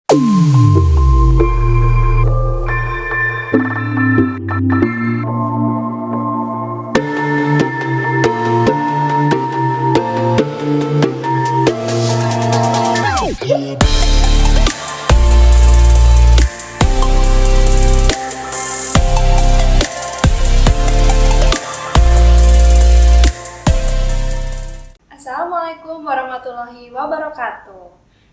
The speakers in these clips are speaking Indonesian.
Assalamualaikum warahmatullahi wabarakatuh.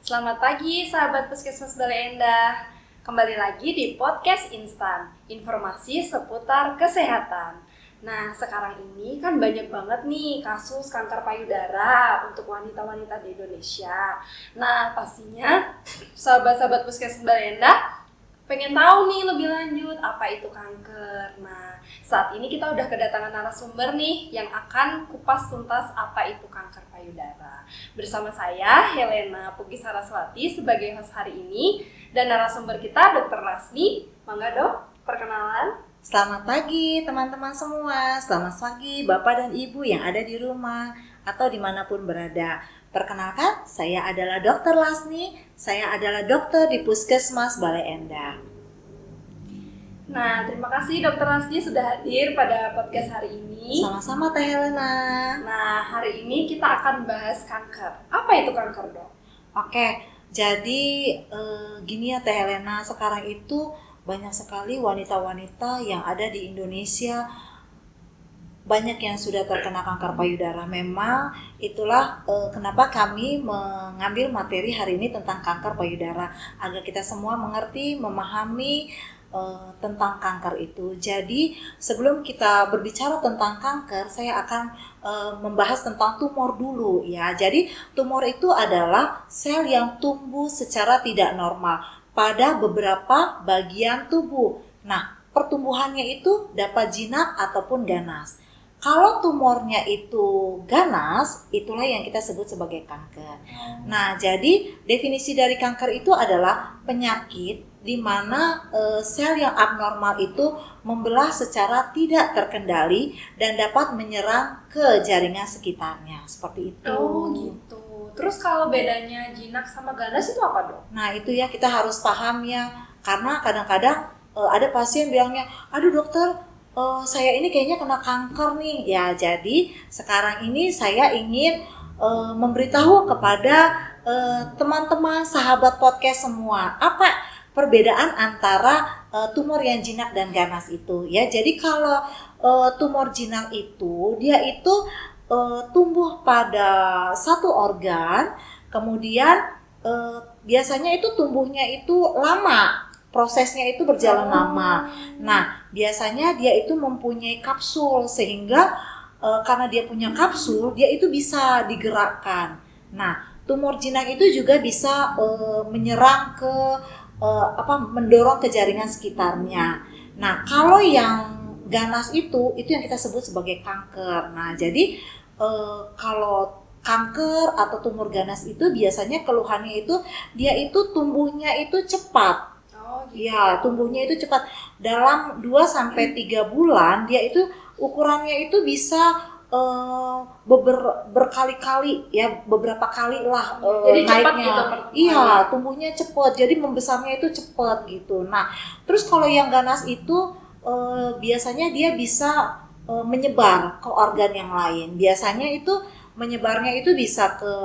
Selamat pagi sahabat Puskesmas Balai Endah. Kembali lagi di podcast instan, informasi seputar kesehatan. Nah, sekarang ini kan banyak banget nih kasus kanker payudara untuk wanita-wanita di Indonesia. Nah, pastinya sahabat-sahabat Puskesmas Balai Endah pengen tahu nih lebih lanjut apa itu kanker. Nah, saat ini kita udah kedatangan narasumber nih yang akan kupas tuntas apa itu kanker payudara. Bersama saya Helena Pugi Saraswati sebagai host hari ini dan narasumber kita Dr. Lasmi. Mangga Dok, perkenalan. Selamat pagi teman-teman semua, selamat pagi Bapak dan Ibu yang ada di rumah atau dimanapun berada. Perkenalkan, saya adalah Dr. Lasmi, saya adalah dokter di Puskesmas Balai Endah. Nah, terima kasih Dr. Lasmi sudah hadir pada podcast hari ini. Sama-sama Teh Helena. Nah, hari ini kita akan bahas kanker. Apa itu kanker, Dok? Oke, jadi gini ya Teh Helena, sekarang itu banyak sekali wanita-wanita yang ada di Indonesia, banyak yang sudah terkena kanker payudara. Memang itulah kenapa kami mengambil materi hari ini tentang kanker payudara, agar kita semua mengerti, memahami tentang kanker itu. Jadi sebelum kita berbicara tentang kanker, saya akan membahas tentang tumor dulu ya. Jadi tumor itu adalah sel yang tumbuh secara tidak normal pada beberapa bagian tubuh. Nah, pertumbuhannya itu dapat jinak ataupun ganas. Kalau tumornya itu ganas, itulah yang kita sebut sebagai kanker. Nah, jadi definisi dari kanker itu adalah penyakit di mana sel yang abnormal itu membelah secara tidak terkendali dan dapat menyerang ke jaringan sekitarnya. Seperti itu. Oh, gitu. Terus kalau bedanya jinak sama ganas itu apa, Dok? Nah, itu ya kita harus paham ya. Karena kadang-kadang ada pasien bilangnya, "Aduh dokter, saya ini kayaknya kena kanker nih." Ya, jadi sekarang ini saya ingin memberitahu kepada teman-teman sahabat podcast semua, apa perbedaan antara tumor yang jinak dan ganas itu ya. Jadi kalau tumor jinak itu dia itu tumbuh pada satu organ, kemudian biasanya itu tumbuhnya itu lama, prosesnya itu berjalan lama. Nah, biasanya dia itu mempunyai kapsul sehingga karena dia punya kapsul, dia itu bisa digerakkan. Nah, tumor jinak itu juga bisa menyerang ke mendorong ke jaringan sekitarnya. Nah, kalau yang ganas itu yang kita sebut sebagai kanker. Nah, jadi kalau kanker atau tumor ganas itu biasanya keluhannya itu dia itu tumbuhnya itu cepat. Oh, gitu. Ya, tumbuhnya itu cepat. Dalam 2 sampai 3 bulan dia itu ukurannya itu bisa berkali-kali ya, beberapa kali lah jadi cepat naiknya. gitu. Iya, tumbuhnya cepat. Jadi membesarnya itu cepat gitu. Nah, terus kalau yang ganas itu biasanya dia bisa menyebar ke organ yang lain. Biasanya itu menyebarnya itu bisa ke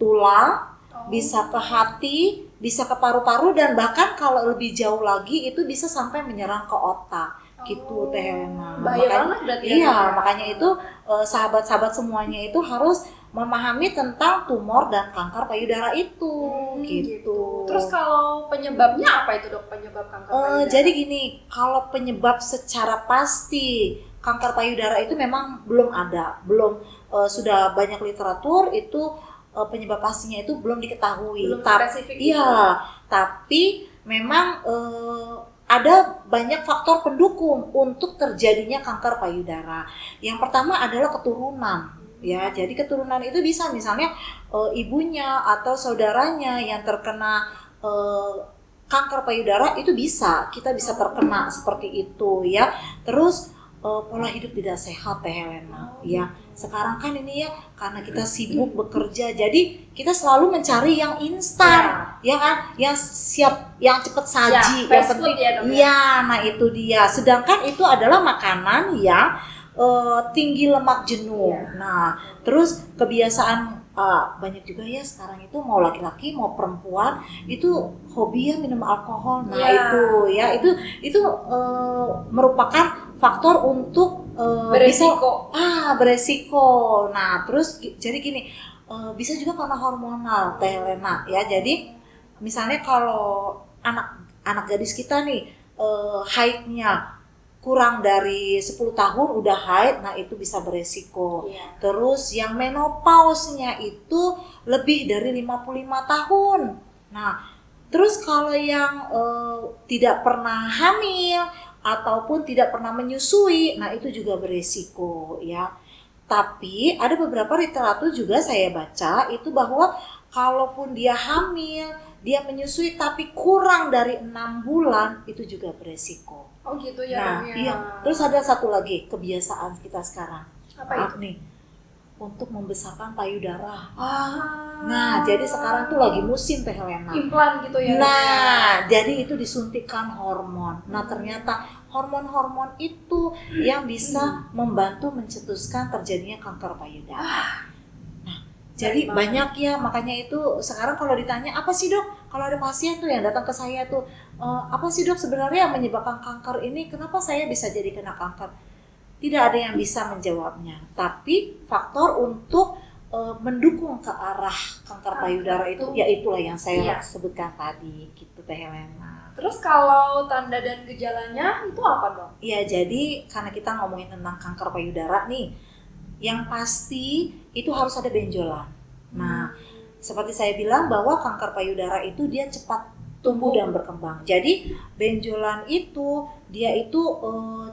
tulang, bisa ke hati, bisa ke paru-paru, dan bahkan kalau lebih jauh lagi itu bisa sampai menyerang ke otak. Gitu Teh Helena. Bahaya banget berarti ya. Iya, makanya itu sahabat-sahabat semuanya itu harus memahami tentang tumor dan kanker payudara itu. Gitu. Terus kalau penyebabnya apa itu, Dok? Penyebab kanker payudara? Jadi gini, kalau penyebab secara pasti kanker payudara itu memang belum ada, sudah banyak literatur itu penyebab pastinya itu belum diketahui. Belum spesifik. Iya, tapi memang ada banyak faktor pendukung untuk terjadinya kanker payudara. Yang pertama adalah keturunan. Ya, jadi keturunan itu bisa misalnya ibunya atau saudaranya yang terkena kanker payudara itu kita bisa terkena seperti itu ya. Terus pola hidup tidak sehat Teh Helena. Oh, Ya, gitu. sekarang kan ini ya karena kita sibuk bekerja, jadi kita selalu mencari yang instan, ya kan? Yang siap, yang cepat saji, Ya, yang fast food penting. ya, Dok, ya? Iya, nah itu dia. Sedangkan itu adalah makanan yang tinggi lemak jenuh. Iya. Nah, terus kebiasaan banyak juga ya sekarang itu mau laki-laki mau perempuan itu hobi ya minum alkohol. Nah, Iya. itu merupakan faktor untuk Beresiko. beresiko. Nah, terus jadi gini, bisa juga karena hormonal Teh Helena ya. Jadi misalnya kalau anak gadis kita nih haidnya kurang dari 10 tahun udah haid, nah itu bisa beresiko. Iya. Terus yang menopause-nya itu lebih dari 55 tahun. Nah, terus kalau yang tidak pernah hamil ataupun tidak pernah menyusui, nah itu juga beresiko ya. Tapi ada beberapa literatur juga saya baca itu bahwa kalaupun dia hamil, dia menyusui tapi kurang dari 6 bulan itu juga beresiko. Oh gitu ya, Nah, Dok, ya. iya. Terus ada satu lagi kebiasaan kita sekarang. Apa Maaf itu? nih, untuk membesarkan payudara. Ah. Nah, jadi sekarang tuh lagi musim Teh Helena. Implan gitu ya, Dok, ya? Nah, jadi itu disuntikkan hormon. Nah, ternyata hormon-hormon itu yang bisa membantu mencetuskan terjadinya kanker payudara. Nah, jadi banyak ya, makanya itu sekarang kalau ditanya apa sih Dok? Kalau ada pasien tuh yang datang ke saya tuh, apa sih Dok sebenarnya yang menyebabkan kanker ini? Kenapa saya bisa jadi kena kanker? Tidak ada yang bisa menjawabnya. Tapi faktor untuk mendukung ke arah kanker payudara itu, ya itulah yang saya sebutkan tadi, gitu Teh Helena. Terus kalau tanda dan gejalanya itu apa Dok? Ya, jadi karena kita ngomongin tentang kanker payudara nih, yang pasti itu harus ada benjolan. Nah, seperti saya bilang bahwa kanker payudara itu dia cepat tumbuh dan berkembang. Jadi benjolan itu dia itu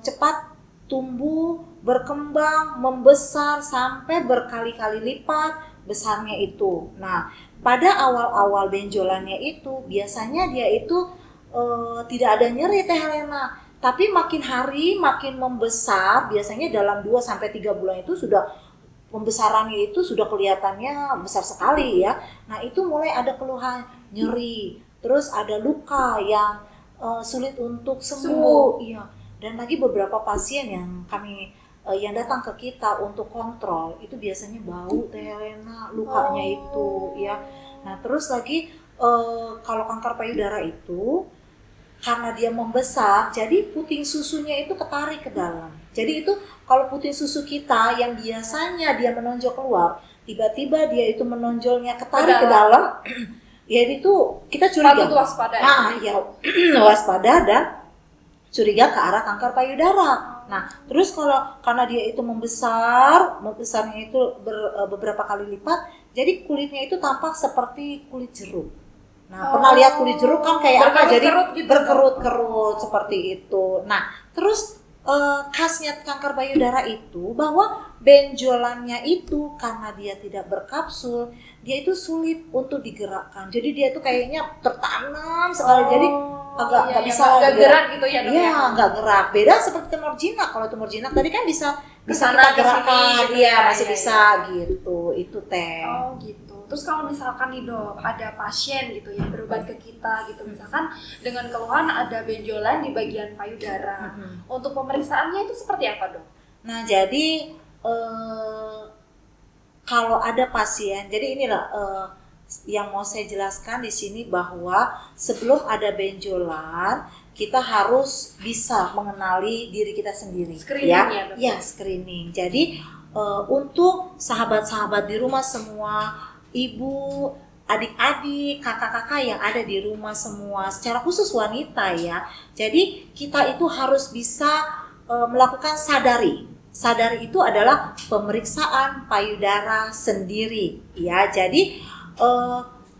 cepat tumbuh, berkembang, membesar sampai berkali-kali lipat besarnya itu. Nah, pada awal-awal benjolannya itu biasanya dia itu tidak ada nyeri Teh Helena. Tapi makin hari makin membesar, biasanya dalam 2 sampai 3 bulan itu sudah pembesarannya itu sudah kelihatannya besar sekali ya. Nah, itu mulai ada keluhan nyeri, terus ada luka yang sulit untuk sembuh. Iya. Dan lagi beberapa pasien yang kami yang datang ke kita untuk kontrol itu biasanya bau Teh Helena lukanya itu ya. Nah, terus lagi kalau kanker payudara itu karena dia membesar, jadi puting susunya itu ketarik ke dalam. Jadi itu kalau puting susu kita yang biasanya dia menonjol keluar, tiba-tiba dia itu menonjolnya ketarik ke dalam, ya itu kita curiga. Patut waspada. Nah, ya waspada dan curiga ke arah kanker payudara. Nah, terus kalau karena dia itu membesarnya itu beberapa kali lipat, jadi kulitnya itu tampak seperti kulit jeruk. Nah, pernah lihat kulit jeruk kan kayak apa? Jadi gitu, berkerut-kerut seperti itu. Nah, terus khasnya kanker payudara itu bahwa benjolannya itu karena dia tidak berkapsul, dia itu sulit untuk digerakkan. Jadi dia itu kayaknya tertanam sekali. Jadi agak bisa gerak gitu ya Dok? Iya, nggak gerak. Beda seperti tumor jinak. Kalau tumor jinak tadi kan bisa kita gerakan, iya masih bisa gitu. Itu Teh. Oh gitu. Terus kalau misalkan nih Dok, ada pasien gitu ya berobat ke kita gitu, misalkan dengan keluhan ada benjolan di bagian payudara. Untuk pemeriksaannya itu seperti apa Dok? Nah, jadi kalau ada pasien, jadi inilah yang mau saya jelaskan di sini bahwa sebelum ada benjolan kita harus bisa mengenali diri kita sendiri. Screening ya Dok? Ya, screening. Jadi untuk sahabat-sahabat di rumah semua, ibu, adik-adik, kakak-kakak yang ada di rumah semua, secara khusus wanita ya. Jadi kita itu harus bisa melakukan sadari. Sadari itu adalah pemeriksaan payudara sendiri ya. Jadi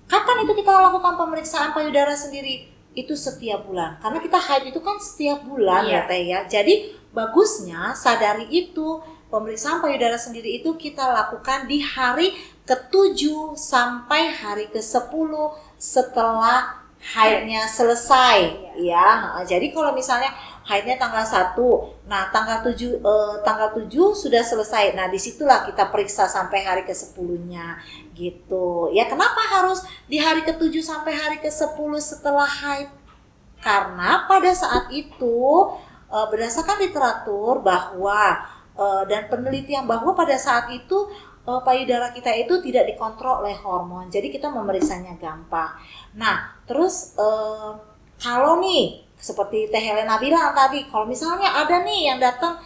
kapan itu kita lakukan pemeriksaan payudara sendiri? Itu setiap bulan. Karena kita haid itu kan setiap bulan ya Teh ya. Jadi bagusnya sadari itu pemeriksaan payudara sendiri itu kita lakukan di hari ke-7 sampai hari ke-10 setelah haidnya selesai ya. Jadi kalau misalnya haidnya tanggal 1. Nah, tanggal 7 sudah selesai. Nah, disitulah kita periksa sampai hari ke-10-nya gitu. Ya, kenapa harus di hari ke-7 sampai hari ke-10 setelah haid? Karena pada saat itu berdasarkan literatur bahwa dan penelitian bahwa pada saat itu payudara kita itu tidak dikontrol oleh hormon. Jadi kita memeriksanya gampang. Nah, terus kalau nih seperti Teh Helena bilang tadi, kalau misalnya ada nih yang datang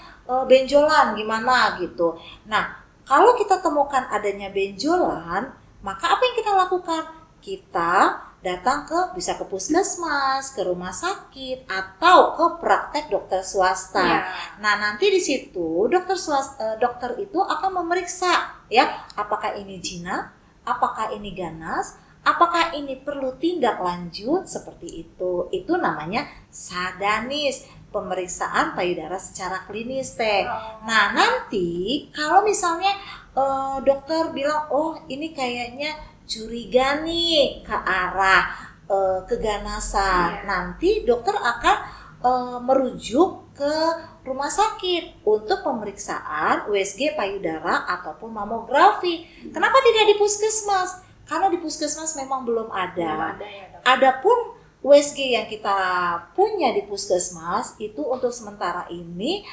benjolan gimana gitu. Nah, kalau kita temukan adanya benjolan, maka apa yang kita lakukan? Kita datang bisa ke puskesmas, ke rumah sakit, atau ke praktek dokter swasta. Ya. Nah, nanti di situ dokter itu akan memeriksa ya, apakah ini jinak, apakah ini ganas, apakah ini perlu tindak lanjut seperti itu. Itu namanya sadanis, pemeriksaan payudara secara klinis teh. Nah, nanti kalau misalnya dokter bilang, oh ini kayaknya curiga nih ke arah keganasan. Nanti dokter akan merujuk ke rumah sakit untuk pemeriksaan USG payudara ataupun mamografi. Kenapa tidak di puskesmas? Karena di puskesmas memang belum ada. Adapun USG yang kita punya di puskesmas itu untuk sementara ini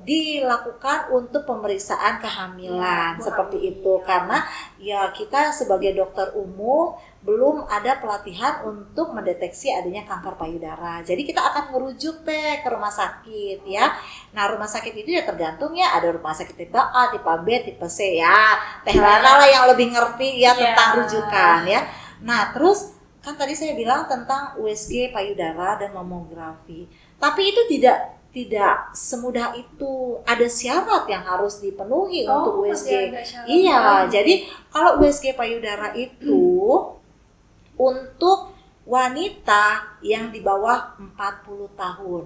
dilakukan untuk pemeriksaan kehamilan seperti itu, karena ya kita sebagai dokter umum belum ada pelatihan untuk mendeteksi adanya kanker payudara. Jadi kita akan merujuk ke rumah sakit ya. Nah, rumah sakit itu ya tergantung ya, ada rumah sakit tipe A, tipe B, tipe C ya. Teh Lana lah yang lebih ngerti ya tentang rujukan ya. Nah, terus kan tadi saya bilang tentang USG payudara dan mamografi. Tapi itu tidak semudah itu, ada syarat yang harus dipenuhi untuk USG. Iya, jadi kalau USG payudara itu untuk wanita yang di bawah 40 tahun.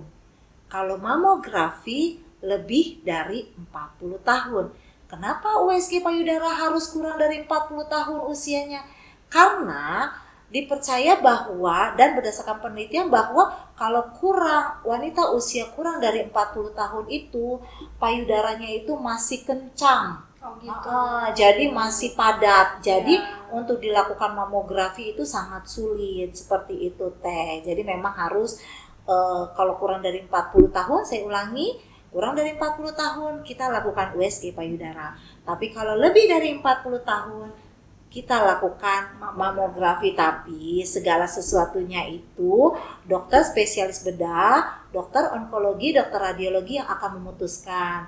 Kalau mamografi lebih dari 40 tahun. Kenapa USG payudara harus kurang dari 40 tahun usianya? Karena dipercaya bahwa dan berdasarkan penelitian bahwa kalau wanita usia kurang dari 40 tahun itu payudaranya itu masih kencang. Gitu. Jadi masih padat. Jadi untuk dilakukan mamografi itu sangat sulit seperti itu teh. Jadi memang harus kalau kurang dari 40 tahun, saya ulangi, kurang dari 40 tahun kita lakukan USG payudara. Tapi kalau lebih dari 40 tahun kita lakukan mamografi, tapi segala sesuatunya itu dokter spesialis bedah, dokter onkologi, dokter radiologi yang akan memutuskan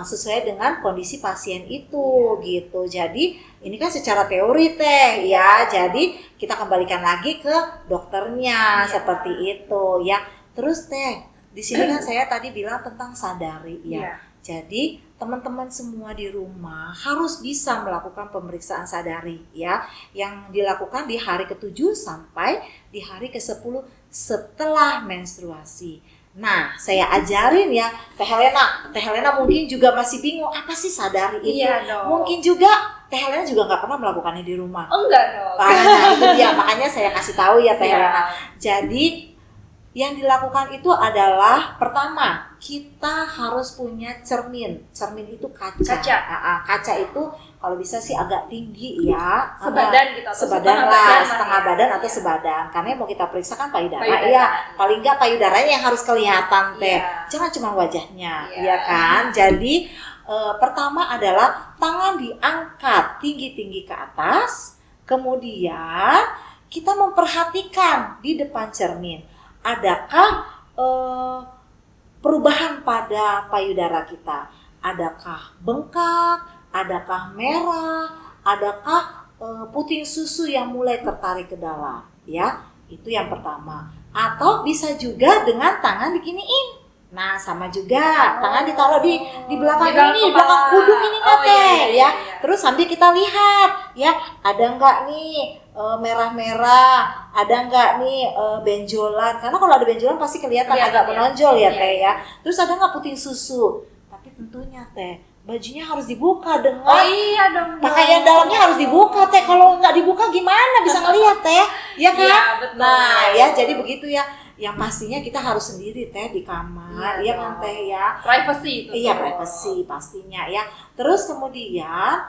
sesuai dengan kondisi pasien itu gitu. Jadi ini kan secara teori teh ya. Jadi kita kembalikan lagi ke dokternya seperti itu ya. Terus teh di sini kan saya tadi bilang tentang sadari ya. Jadi teman-teman semua di rumah harus bisa melakukan pemeriksaan sadari ya, yang dilakukan di hari ke-7 sampai di hari ke-10 setelah menstruasi. Nah, saya ajarin ya, Teh Helena mungkin juga masih bingung apa sih sadari itu. Mungkin juga Teh Helena juga nggak pernah melakukannya di rumah. Enggak dong. Nah, itu dia, makanya saya kasih tahu ya Teh Helena. Jadi yang dilakukan itu adalah pertama, kita harus punya cermin. Cermin itu kaca. Kaca itu kalau bisa sih agak tinggi ya. Sebadan gitu atau sebadan lah, setengah badan atau sebadan. Karena yang mau kita periksa kan payudara. Ya, paling enggak payudaranya yang harus kelihatan teh. Jangan cuma wajahnya, ya kan? Jadi pertama adalah tangan diangkat tinggi-tinggi ke atas. Kemudian kita memperhatikan di depan cermin. Adakah perubahan pada payudara kita? Adakah bengkak? Adakah merah? Adakah puting susu yang mulai tertarik ke dalam? Ya, itu yang pertama. Atau bisa juga dengan tangan diginiin. Nah, sama juga tangan ditaruh di belakang ini, di belakang kudung ini ya. Terus sambil kita lihat, ya ada nggak nih merah-merah, ada nggak nih benjolan? Karena kalau ada benjolan pasti kelihatan agak menonjol ya teh ya. Terus ada nggak puting susu? Tapi tentunya teh bajunya harus dibuka dengan Oh iya dong. pakaian dalamnya harus dibuka teh. Kalau nggak dibuka gimana bisa ngelihat teh, ya kan? Iya, betul. Nah ya jadi begitu ya. Yang pastinya kita harus sendiri teh di kamar, Iya ya kan teh ya. Privacy itu. Iya privacy pastinya ya. Terus kemudian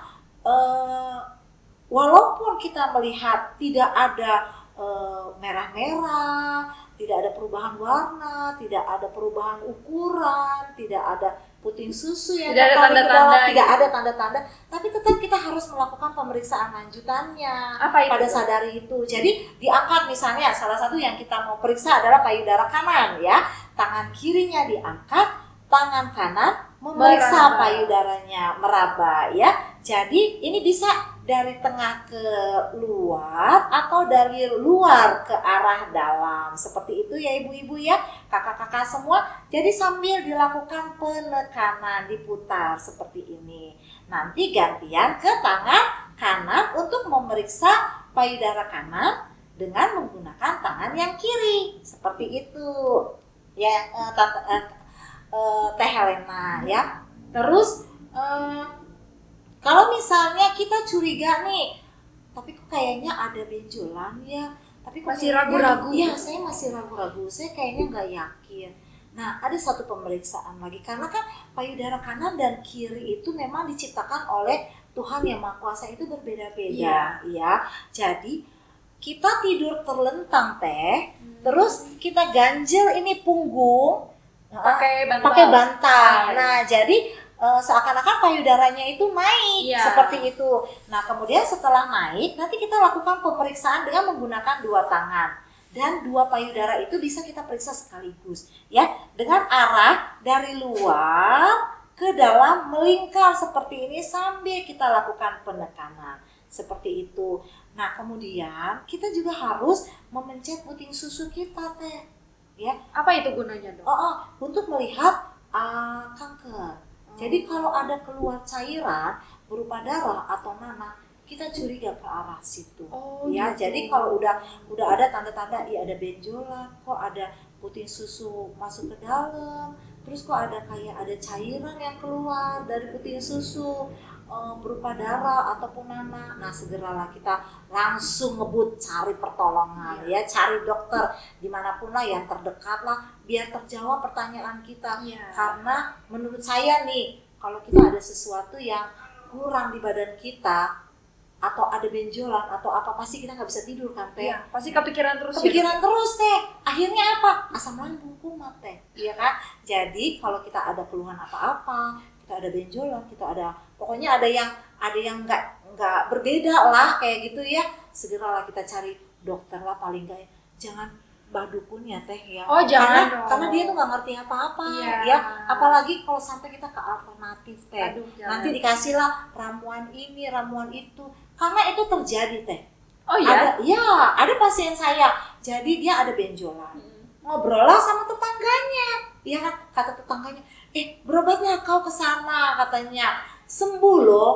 walaupun kita melihat tidak ada merah-merah, tidak ada perubahan warna, tidak ada perubahan ukuran, tidak ada puting susu yang Tidak ada tertarik ke tanda-tanda bawah, tidak gitu. ada tanda-tanda, tapi tetap kita harus melakukan pemeriksaan lanjutannya Apa itu? pada sadari itu. Jadi diangkat misalnya salah satu yang kita mau periksa adalah payudara kanan ya, tangan kirinya diangkat, tangan kanan memeriksa Meraba. payudaranya meraba ya. Jadi ini bisa dari tengah ke luar atau dari luar ke arah dalam. Seperti itu ya ibu-ibu ya, kakak-kakak semua. Jadi sambil dilakukan penekanan diputar seperti ini. Nanti gantian ke tangan kanan untuk memeriksa payudara kanan dengan menggunakan tangan yang kiri. Seperti itu. Ya, Teh Helena ya. Terus kalau misalnya kita curiga nih, tapi kok kayaknya ada benjolan ya, tapi kok Masih kayaknya- ragu-ragu. Iya, saya masih ragu-ragu, saya kayaknya nggak yakin. Nah, ada satu pemeriksaan lagi, karena kan payudara kanan dan kiri itu memang diciptakan oleh Tuhan Yang Maha Kuasa itu berbeda-beda, ya. Jadi kita tidur terlentang teh, terus kita ganjel ini punggung, Pakai bantal. pakai bantal. Iya. Nah, jadi seakan-akan payudaranya itu naik Iya. seperti itu. Nah, kemudian setelah naik, nanti kita lakukan pemeriksaan dengan menggunakan 2 tangan dan 2 payudara itu bisa kita periksa sekaligus, ya, dengan arah dari luar ke dalam melingkar seperti ini sambil kita lakukan penekanan seperti itu. Nah, kemudian kita juga harus memencet puting susu kita teh, ya. Apa itu gunanya dong? Untuk melihat kanker. Jadi kalau ada keluar cairan berupa darah atau nanah, kita curiga ke arah situ. Oh, Ya, gitu. jadi kalau udah ada tanda-tanda, ya ada benjolan, kok ada puting susu masuk ke dalam, terus kok ada kayak ada cairan yang keluar dari puting susu berupa darah ataupun nanah. Nah, segeralah kita langsung ngebut cari pertolongan, ya, cari dokter dimanapun lah yang terdekat lah, biar terjawab pertanyaan kita. Iya. Karena menurut saya nih, kalau kita ada sesuatu yang kurang di badan kita atau ada benjolan atau apa, pasti kita nggak bisa tidur kan teh. Iya, pasti kepikiran terus. Kepikiran terus teh, akhirnya apa? Asam lambung kumat teh, iya kan? Jadi kalau kita ada keluhan apa-apa, kita ada benjolan, kita ada, pokoknya ada yang nggak berbeda lah kayak gitu ya, segeralah kita cari dokter lah paling nggak ya. Jangan badukun ya teh ya. Oh, jangan dong. Karena dia tuh nggak ngerti apa-apa, Iya. ya. Apalagi kalau sampai kita ke alternatif teh. Aduh, jangan. Nanti dikasih lah ramuan ini, ramuan itu. Karena itu terjadi teh. Oh iya? Ada pasien saya. Jadi dia ada benjolan. Ngobrol lah sama tetangganya. Iya kan, kata tetangganya, berobatnya kau ke sana katanya. Sembuh loh.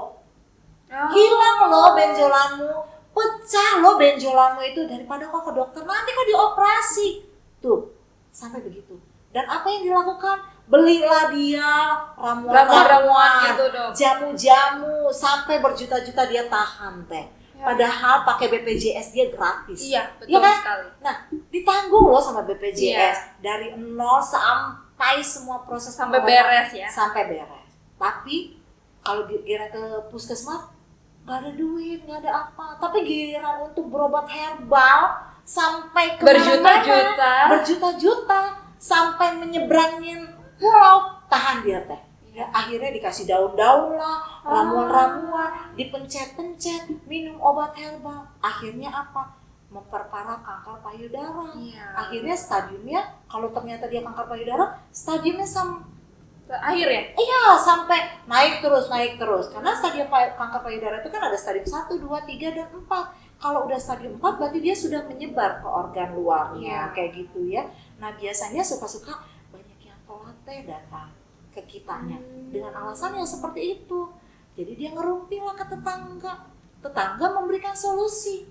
Oh. Hilang loh benjolanmu. Pecah loh benjolanmu itu, daripada kau ke dokter nanti kau dioperasi. Tuh, sampai begitu. Dan apa yang dilakukan? Belilah dia Ramuan-ramuan gitu dong. jamu-jamu sampai berjuta-juta dia tahan teh. Ya. Padahal pakai BPJS dia gratis. Iya, betul Iya kan? sekali. Nah, ditanggung loh sama BPJS Iya. dari nol sampai semua proses Sampai pengobatan beres ya. sampai beres. Tapi kalau giliran ke puskesmas nggak ada duit, nggak ada apa. Tapi giliran untuk berobat herbal sampai ke Berjuta-juta. berjuta-juta sampai menyeberangin pulau, tahan dia teh. Ya, akhirnya dikasih daun-daun lah, ramuan-ramuan, dipencet-pencet, minum obat herbal. Akhirnya apa? Memperparah kanker payudara. Iya. Akhirnya stadiumnya, kalau ternyata dia kanker payudara, stadiumnya Akhir ya? iya sampai naik terus. Karena stadium kanker payudara itu kan ada stadium 1, 2, 3, dan 4. Kalau udah stadium 4 berarti dia sudah menyebar ke organ luarnya, Iya. kayak gitu ya. Nah, biasanya suka-suka banyak yang telat teh datang ke kitanya dengan alasan yang seperti itu. Jadi dia ngerumpi lah ke tetangga. Tetangga memberikan solusi.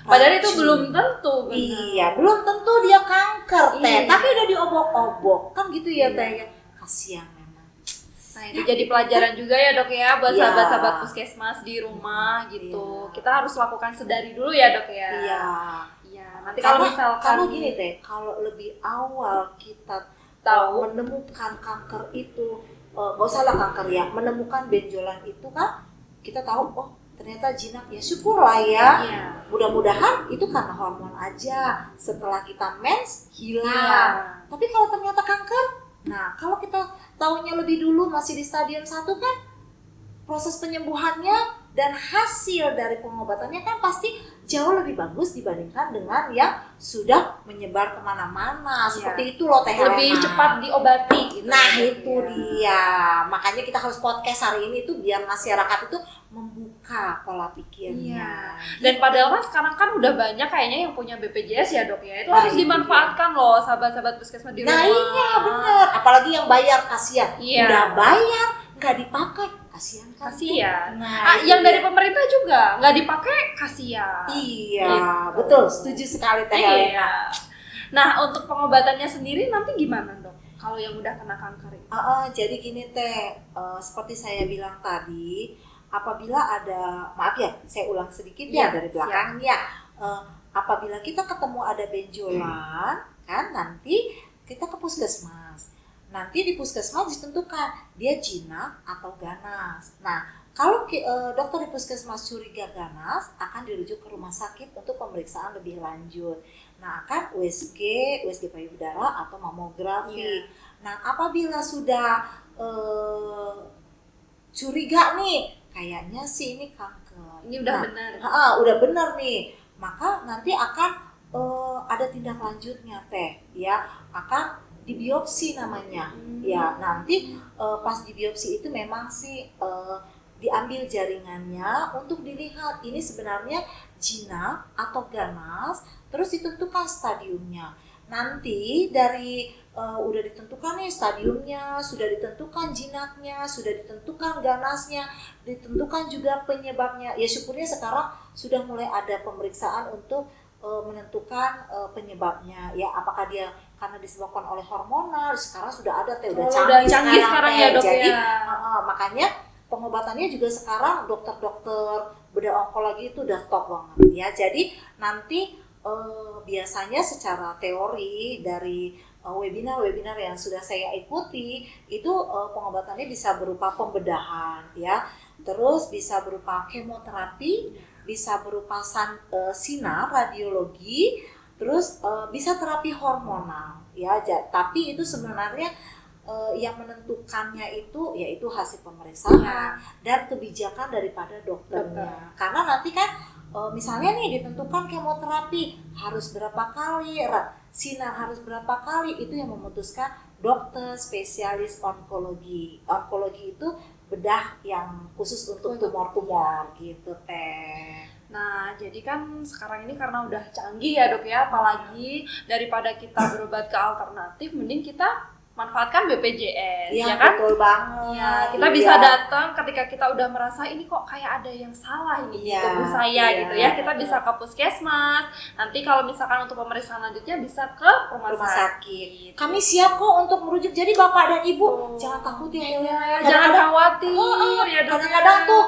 Padahal itu Racun. belum tentu. benar. Iya, belum tentu dia kanker teh, Iya. tapi udah diobok-obok kan gitu ya Iya. teh ya. Kasihan memang. Nah itu jadi pelajaran juga ya dok ya buat Iya. sahabat-sahabat puskesmas di rumah gitu. Iya. Kita harus lakukan sedari dulu ya dok ya. Iya. Iya. Nanti kalau misalkan karena gini teh, kalau lebih awal kita tahu menemukan kanker itu, gak usah lah kanker ya, menemukan benjolan itu kan kita tahu, oh ternyata jinak, ya syukurlah ya. Iya. Mudah-mudahan itu karena hormon aja, setelah kita mens hilang. Iya. Tapi kalau ternyata kanker, nah kalau kita tahunya lebih dulu masih di stadium 1 kan, proses penyembuhannya dan hasil dari pengobatannya kan pasti jauh lebih bagus dibandingkan dengan yang sudah menyebar kemana-mana. Seperti itu loh Teh Helena. Lebih cepat diobati gitu. Nah ya, itu Dok, ya. dia, makanya kita harus podcast hari ini tuh biar masyarakat itu membuka pola pikirnya. Iya. Dan padahal kan sekarang kan udah banyak kayaknya yang punya BPJS ya dok ya. Itu Nah, harus itu dimanfaatkan loh sahabat-sahabat puskesmas di rumah. Nah iya bener, apalagi yang bayar kasihan. Iya. Udah bayar nggak dipakai, kasihan kan? Kasihan. Nah, Yang itu dari dia. pemerintah juga nggak dipakai kasihan. Iya, Gitu. betul, setuju sekali Teh Helena. Iya. Nah untuk pengobatannya sendiri nanti gimana dok? Kalau yang udah kena kanker ini? Jadi gini Teh, seperti saya bilang tadi, apabila ada, maaf ya, saya ulang sedikit ya Iya, dari belakangnya. Apabila kita ketemu ada benjolan, kan nanti kita ke puskesmas. Nanti di puskesmas ditentukan dia jinak atau ganas. Nah, kalau dokter di puskesmas curiga ganas, akan dirujuk ke rumah sakit untuk pemeriksaan lebih lanjut. Nah, akan USG payudara atau mamografi. Iya. Nah, apabila sudah curiga nih, kayaknya sih ini kanker. Ini udah Nah, benar. udah benar nih. Maka nanti akan ada tindak lanjutnya Teh, ya. Akan dibiopsi namanya. Ya, nanti pas dibiopsi itu memang sih diambil jaringannya untuk dilihat ini sebenarnya jinak atau ganas, terus ditentukan stadiumnya. Nanti dari udah ditentukan nih stadiumnya, sudah ditentukan jinaknya, sudah ditentukan ganasnya, ditentukan juga penyebabnya. Ya syukurnya sekarang sudah mulai ada pemeriksaan untuk menentukan penyebabnya. Ya apakah dia karena disebabkan oleh hormonal, sekarang sudah ada Teh, udah canggih sekarang Teh. ya dok Jadi ya. makanya pengobatannya juga sekarang dokter-dokter bedah onkologi itu udah top banget ya. Jadi nanti biasanya secara teori dari webinar-webinar yang sudah saya ikuti itu pengobatannya bisa berupa pembedahan ya, terus bisa berupa kemoterapi, bisa berupa sinar radiologi, terus bisa terapi hormonal ya. Tapi itu sebenarnya yang menentukannya itu yaitu hasil pemeriksaan dan kebijakan daripada dokternya. Karena nanti kan misalnya nih ditentukan kemoterapi harus berapa kali, sinar harus berapa kali, itu yang memutuskan dokter spesialis onkologi. Onkologi itu bedah yang khusus untuk tumor-tumor gitu Teh. Nah, jadi kan sekarang ini karena udah canggih ya dok ya, apalagi daripada kita berobat ke alternatif, mending kita manfaatkan BPJS, ya kan? Betul banget. Ya, kita bisa datang ketika kita udah merasa ini kok kayak ada yang salah ini di tubuh saya gitu ya. Kita bisa ke puskesmas. Nanti kalau misalkan untuk pemeriksaan lanjutnya bisa ke rumah sakit. Kami siap kok untuk merujuk. Jadi Bapak dan Ibu jangan takut ya. Jangan khawatir ya dok. Kadang-kadang tuh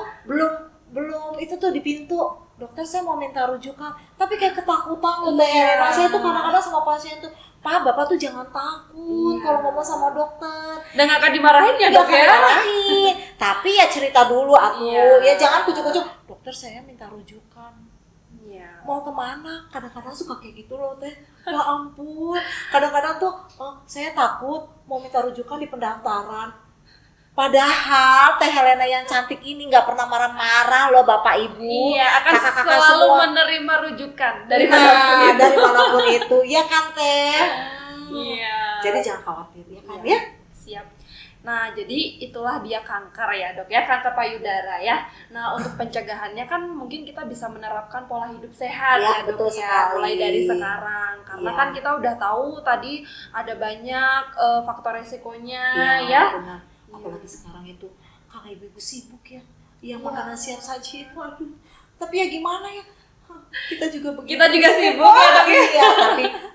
belum itu tuh di pintu. Dokter saya mau minta rujukan, tapi kayak ketakutan loh Teh Helena. Saya tuh kadang-kadang sama pasien tuh, Pak, Bapak tuh jangan takut kalau ngomong sama dokter. Dan gak akan dimarahin ya Nggak dok akan ya? dimarahin. Tapi ya cerita dulu aku, ya jangan kucuk-kucuk. Dokter saya minta rujukan. Mau kemana? Kadang-kadang suka kayak gitu loh Teh. Ya ampun. Kadang-kadang tuh saya takut mau minta rujukan di pendaftaran. Padahal Teh Helena yang cantik ini nggak pernah marah-marah loh Bapak Ibu. Iya, akan kakak-kakak selalu semua menerima rujukan dari manapun itu. dari manapun itu, ya kan Teh. Iya. Jadi jangan khawatir ya kan ya. Siap. Nah, jadi itulah dia kanker ya dok ya, kanker payudara ya. Nah, untuk pencegahannya kan mungkin kita bisa menerapkan pola hidup sehat ya dok betul ya, sekali. mulai dari sekarang. Karena kan kita udah tahu tadi ada banyak faktor resikonya ya. Benar. Apalagi sekarang itu kakak ibu-ibu sibuk ya, yang makanan siap saji itu, aduh. Tapi ya gimana ya, kita juga begitu. Kita juga sibuk ya dok ya. Iya,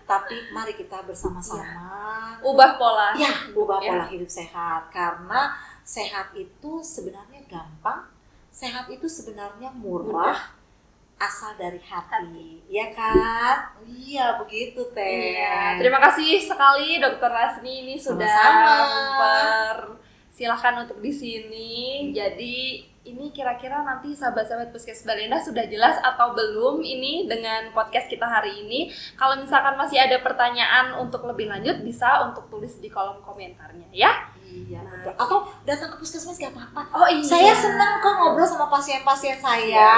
tapi mari kita bersama-sama ubah pola. Ya, ubah pola hidup sehat. Karena sehat itu sebenarnya gampang, sehat itu sebenarnya murah, asal dari hati, ya kan? Iya, begitu Teh. Iya, terima kasih sekali Dokter Rasni ini sudah Sama-sama. silahkan untuk di sini. Jadi ini kira-kira nanti sahabat-sahabat Puskes Balenda sudah jelas atau belum ini dengan podcast kita hari ini. Kalau misalkan masih ada pertanyaan untuk lebih lanjut bisa untuk tulis di kolom komentarnya ya. Iya, betul. Atau datang ke puskesmas gak apa-apa. Oh iya. Saya senang kok ngobrol sama pasien-pasien saya.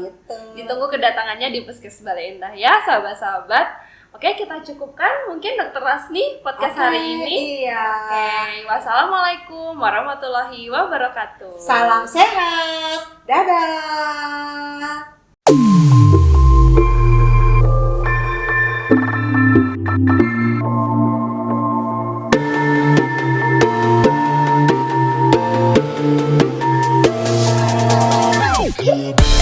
Gitu. Ditunggu kedatangannya di Puskes Balenda ya sahabat-sahabat. Oke, kita cukupkan mungkin Dokter Rasni podcast hari ini. Iya. Oke, wassalamualaikum warahmatullahi wabarakatuh. Salam sehat. Dadah. Yeah.